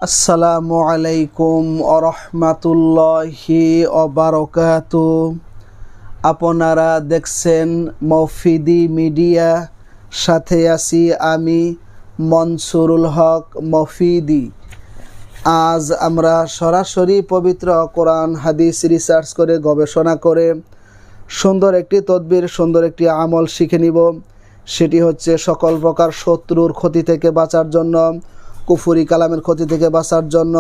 আসসালামু আলাইকুম আরহামাতুল্লাহি ওবারাকাতু। আপনারা দেখছেন মফিদি মিডিয়া, সাথে আছি আমি মনসুরুল হক মফিদি। আজ আমরা সরাসরি পবিত্র কোরআন হাদিস রিসার্চ করে গবেষণা করে সুন্দর একটি তদবির, সুন্দর একটি আমল শিখে নিব। সেটি হচ্ছে সকল প্রকার শত্রুর ক্ষতি থেকে বাঁচার জন্য, কুফরি কালামের ক্ষতি থেকে বাঁচার জন্য,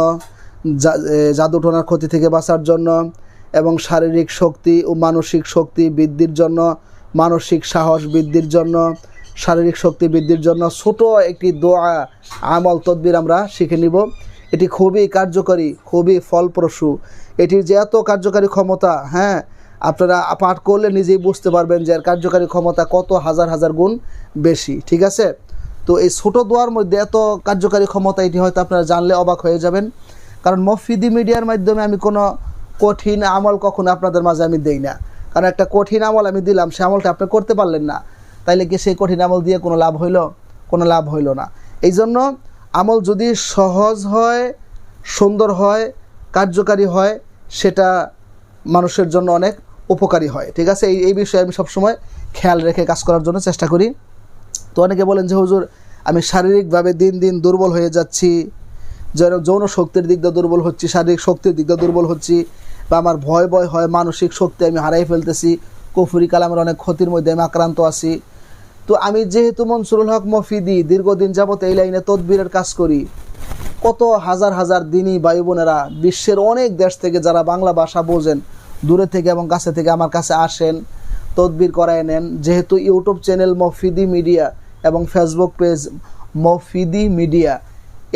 জাদুটোনার ক্ষতি থেকে বাঁচার জন্য, এবং শারীরিক শক্তি ও মানসিক শক্তি বৃদ্ধির জন্য, মানসিক সাহস বৃদ্ধির জন্য, শারীরিক শক্তি বৃদ্ধির জন্য ছোট একটি দোয়া আমল তদবির আমরা শিখে নিব। এটি খুবই কার্যকরী, খুবই ফলপ্রসূ। এটির যে এত কার্যকারী ক্ষমতা, আপনারা পাঠ করলে নিজেই বুঝতে পারবেন যে এর কার্যকারী ক্ষমতা কত হাজার হাজার গুণ বেশি। ঠিক আছে, তো এই ছোটো দোয়ার মধ্যে এত কার্যকারী ক্ষমতা, এটি হয়তো আপনারা জানলে অবাক হয়ে যাবেন। কারণ মফিদি মিডিয়ার মাধ্যমে আমি কোনো কঠিন আমল কখনো আপনাদের মাঝে আমি দেই না। কারণ একটা কঠিন আমল আমি দিলাম, সে আমলটা আপনি করতে পারলেন না, তাইলে কি সেই কঠিন আমল দিয়ে কোনো লাভ হইল? কোনো লাভ হইল না। এই জন্য আমল যদি সহজ হয়, সুন্দর হয়, কার্যকারী হয়, সেটা মানুষের জন্য অনেক উপকারী হয়। ঠিক আছে, এই বিষয়ে আমি সবসময় খেয়াল রেখে কাজ করার জন্য চেষ্টা করি। তো অনেকে বলেন যে হুজুর, আমি শারীরিকভাবে দিন দিন দুর্বল হয়ে যাচ্ছি, যৌন শক্তির দিক দিয়ে দুর্বল হচ্ছি, শারীরিক শক্তির দিক দিয়ে দুর্বল হচ্ছি, বা আমার ভয় হয়, মানসিক শক্তি আমি হারাই ফেলতেছি, কুফরি কালামের অনেক ক্ষতির মধ্যে আমি আক্রান্ত আছি। তো আমি যেহেতু মনসুরুল হক মফিদি দীর্ঘদিন যাবত এই লাইনে তদবিরের কাজ করি, কত হাজার হাজার দিনী ভাই বোনেরা বিশ্বের অনেক দেশ থেকে যারা বাংলা ভাষা বোঝেন, দূরে থেকে এবং কাছে থেকে আমার কাছে আসেন, তদবির করায় নেন। যেহেতু ইউটিউব চ্যানেল মফিদি মিডিয়া এবং ফেসবুক পেজ মফিদি মিডিয়া,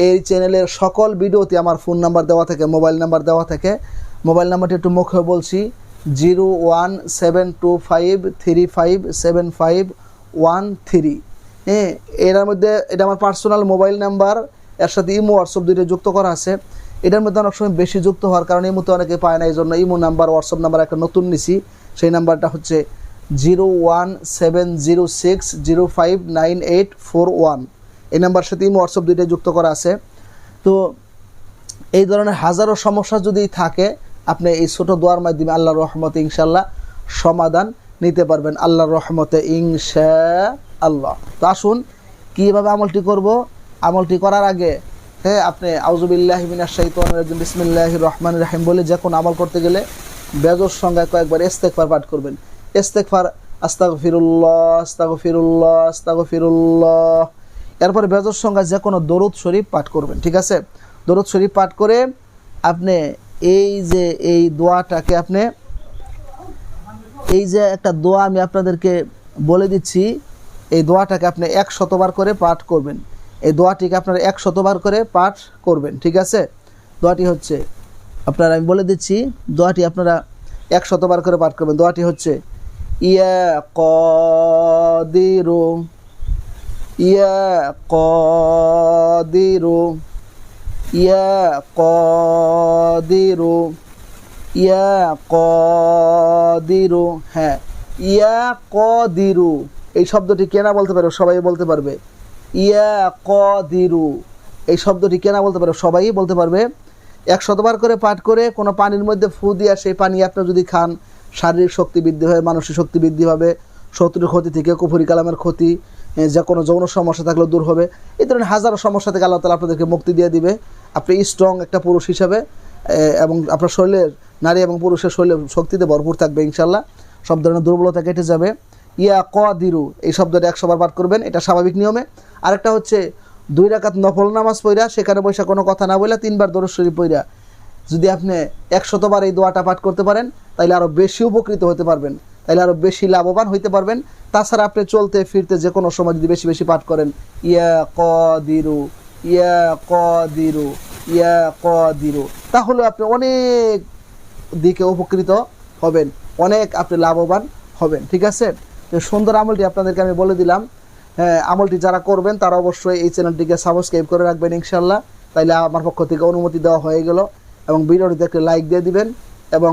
এই চ্যানেলের সকল ভিডিওতে আমার ফোন নাম্বার দেওয়া থাকে, মোবাইল নাম্বার দেওয়া থাকে। মোবাইল নাম্বারটি একটু মুখে বলছি, 01725357513। এর মধ্যে এটা আমার পার্সোনাল মোবাইল নাম্বার, এর সাথে ইমো হোয়াটসঅ্যাপ দুইটা যুক্ত করা আছে। এটার মধ্যে অনেক সময় বেশি যুক্ত হওয়ার কারণে ইমোতে অনেকে পায় না, এই জন্য ইমো নাম্বার হোয়াটসঅ্যাপ নাম্বার একটা নতুন নিছি। সেই নাম্বারটা হচ্ছে 01706059841। এই নাম্বার সাথে ইমো হোয়াটসঅ্যাপ দুইটাই যুক্ত করা আছে। তো এই ধরনের হাজারো সমস্যা যদি থাকে, আপনি এই ছোটো দোয়ার মাধ্যমে আল্লাহর রহমতে ইনশাআল্লাহ সমাধান নিতে পারবেন, আল্লাহর রহমতে ইনশাআল্লাহ। তো আসুন কীভাবে আমলটি করব। আমলটি করার আগে আপনি আউযুবিল্লাহি মিনাশ শাইতানির রাজিম বিসমিল্লাহির রহমানির রহিম বলে যে কোনো আমল করতে গেলে বেজোর সংখ্যায় কয়েকবার ইস্তেগফার পাঠ করবেন। ইস্তেগফার, আস্তাগফিরুল্লাহ আস্তাগফিরুল্লাহ আস্তাগফিরুল্লাহ। এরপরে বেজোর সংখ্যায় যে কোনো দরুদ শরীফ পাঠ করবেন। ঠিক আছে, দরুদ শরীফ পাঠ করে আপনি এই দোয়াটাকে আপনি, এই যে একটা দোয়া আমি আপনাদেরকে বলে দিচ্ছি, এই দোয়াটাকে আপনি 100 বার করে পাঠ করবেন। এই দোয়াটিকে আপনারা 100 বার করে পাঠ করবেন। ঠিক আছে, দোয়াটি হচ্ছে, আপনারা আমি বলে দিচ্ছি, দোয়াটি আপনারা 100 বার করে পাঠ করবেন। দোয়াটি হচ্ছে ইয়া কাদিরু ইয়া কাদিরু ইয়া কাদিরু ইয়া কাদিরু। ইয়া কাদিরু এই শব্দটি কেনা বলতে পারবে? সবাই বলতে পারবে। ইয়া কাদিরু এই শব্দটি কেনা বলতে পারবে? সবাই বলতে পারবে। 100 বার করে পাঠ করে কোনো পানির মধ্যে ফু দিয়া সেই পানি আপনি যদি খান, শারীরিক শক্তি বৃদ্ধি হয়, মানসিক শক্তি বৃদ্ধি হবে, শত্রুর ক্ষতি থেকে, কুফরি কালামের ক্ষতি, যে কোনো যৌন সমস্যা থাকলেও দূর হবে। এই ধরনের হাজারো সমস্যা থেকে আল্লাহ তাআলা আপনাদেরকে মুক্তি দিয়ে দিবে। আপনি স্ট্রং একটা পুরুষ হিসাবে, এবং আপনার শরীরের, নারী এবং পুরুষের শরীরের শক্তিতে ভরপুর থাকবে ইনশাআল্লাহ। সব ধরনের দুর্বলতা কেটে যাবে। ইয়া কাদিরু এই শব্দটা 100 বার পাঠ করবেন, এটা স্বাভাবিক নিয়মে। আরেকটা হচ্ছে 2 রাকাত নফল নামাজ পড়া, সেখানে বসে কোনো কথা না বলে 3 বার দরুদ শরীফ পড়া, যদি আপনি 100 বার এই দোয়াটা পাঠ করতে পারেন, তাইলে আরও বেশি উপকৃত হতে পারবেন, তাইলে আরও বেশি লাভবান হইতে পারবেন। তাছাড়া আপনি চলতে ফিরতে যে কোনো সময় যদি বেশি বেশি পাঠ করেন, ইয়া কাদিরু ইয়া কাদিরু ইয়া কাদিরু, তাহলে আপনি অনেক দিকে উপকৃত হবেন, অনেক আপনি লাভবান হবেন। ঠিক আছে, সুন্দর আমলটি আপনাদেরকে আমি বলে দিলাম। আমলটি যারা করবেন তারা অবশ্যই এই চ্যানেলটিকে সাবস্ক্রাইব করে রাখবেন ইনশাআল্লাহ। তাইলে আমার পক্ষ থেকে অনুমতি দেওয়া হয়ে গেল। এবং ভিডিওটিতে একটা লাইক দিয়ে দিবেন এবং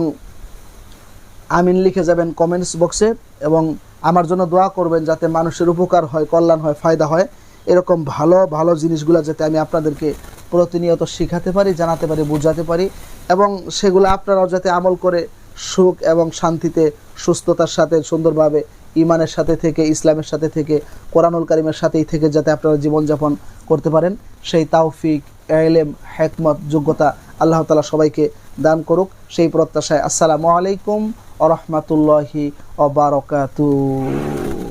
আমিন লিখে যাবেন কমেন্টস বক্সে, এবং আমার জন্য দোয়া করবেন যাতে মানুষের উপকার হয়, কল্যাণ হয়, ফায়দা হয়। এরকম ভালো ভালো জিনিসগুলো যাতে আমি আপনাদেরকে প্রতিনিয়ত শিখাতে পারি, জানাতে পারি, বোঝাতে পারি, এবং সেগুলো আপনারাও যাতে আমল করে সুখ এবং শান্তিতে, সুস্থতার সাথে, সুন্দরভাবে ইমানের সাথে থেকে, ইসলামের সাথে থেকে, কোরআনুল কারিমের সাথেই থেকে যাতে আপনারা জীবনযাপন করতে পারেন, সেই তাওফিক, ইলম, হিকমত, যোগ্যতা আল্লাহ তাআলা সবাইকে দান করুক, সেই প্রত্যাশায় আসসালামু আলাইকুম ওয়া রাহমাতুল্লাহি ওয়া বারাকাতুহু।